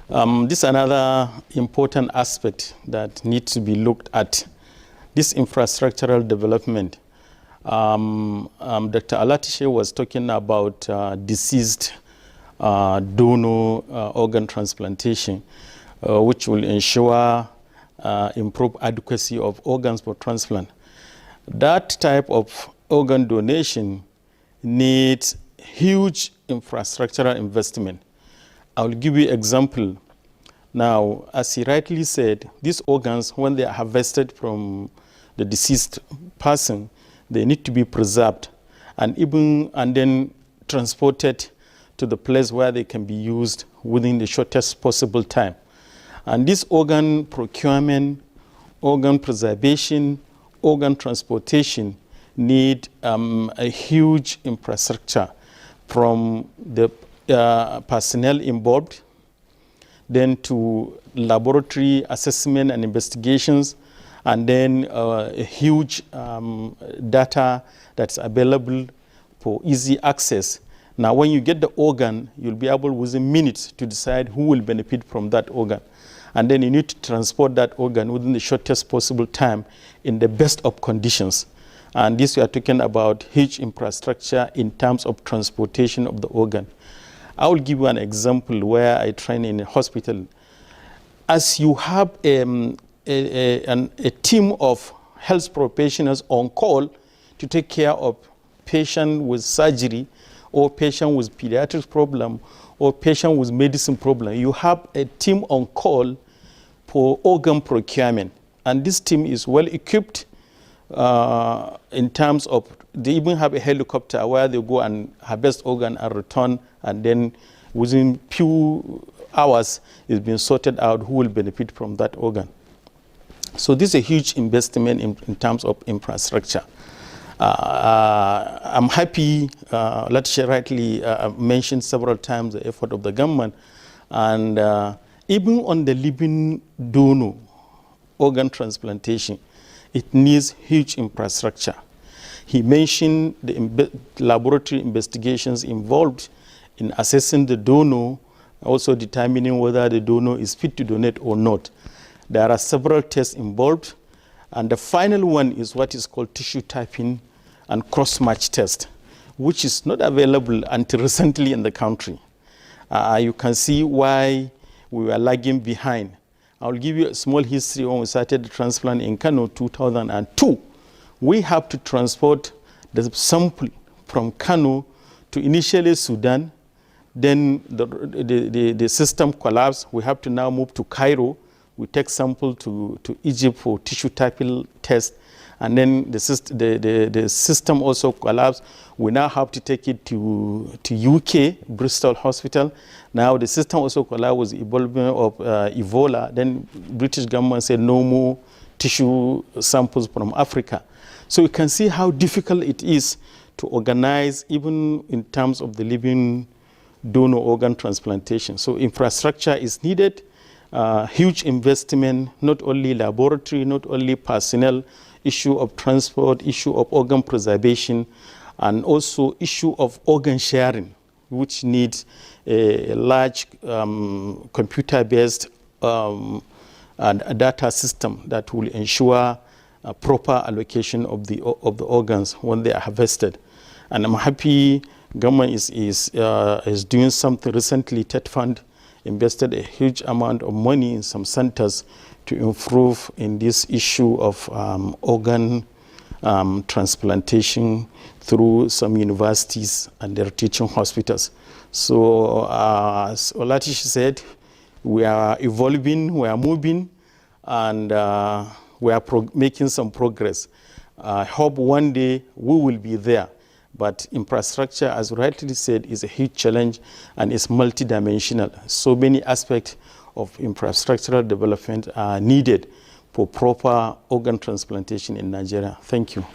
This is another important aspect that needs to be looked at. This infrastructural development. Dr. Alatishe was talking about deceased donor organ transplantation, which will ensure improved adequacy of organs for transplant. That type of organ donation needs huge infrastructural investment. I will give you an example. Now, as he rightly said, these organs, when they are harvested from the deceased person, they need to be preserved and then transported to the place where they can be used within the shortest possible time. And this organ procurement, organ preservation, organ transportation need a huge infrastructure from the personnel involved, then to laboratory assessment and investigations, and then a huge data that's available for easy access. Now, when you get the organ, you'll be able within minutes to decide who will benefit from that organ. And then you need to transport that organ within the shortest possible time in the best of conditions. And this we are talking about huge infrastructure in terms of transportation of the organ. I will give you an example where I train in a hospital. As you have a team of health professionals on call to take care of patient with surgery or patient with pediatric problem or patient with medicine problem, you have a team on call for organ procurement. And this team is well equipped in terms of, they even have a helicopter where they go and harvest organ and return, and then within few hours it's been sorted out who will benefit from that organ. So this is a huge investment in terms of infrastructure. I'm happy, Latisha rightly mentioned several times the effort of the government, and even on the living donor organ transplantation, it needs huge infrastructure. He mentioned the laboratory investigations involved in assessing the donor, also determining whether the donor is fit to donate or not. There are several tests involved, and the final one is what is called tissue typing and cross-match test, which is not available until recently in the country. You can see why we were lagging behind. I'll give you a small history. When we started the transplant in Kano 2002, we have to transport the sample from Kano to initially Sudan. Then the system collapsed. We have to now move to Cairo. We take sample to Egypt for tissue typing test. And then the system also collapsed. We now have to take it to UK, Bristol Hospital. Now the system also collapsed with involvement of Ebola. Then British government said no more tissue samples from Africa. So you can see how difficult it is to organize, even in terms of the living donor organ transplantation. So infrastructure is needed, huge investment, not only laboratory, not only personnel, issue of transport, issue of organ preservation, and also issue of organ sharing, which needs a large computer-based data system that will ensure a proper allocation of the organs when they are harvested. And I'm happy government is doing something recently. TED Fund invested a huge amount of money in some centers to improve in this issue of organ transplantation through some universities and their teaching hospitals. So as Olatish said, we are evolving, we are moving, and we are making some progress. I hope one day we will be there. But infrastructure, as rightly said, is a huge challenge and is multidimensional. So many aspects of infrastructural development are needed for proper organ transplantation in Nigeria. Thank you.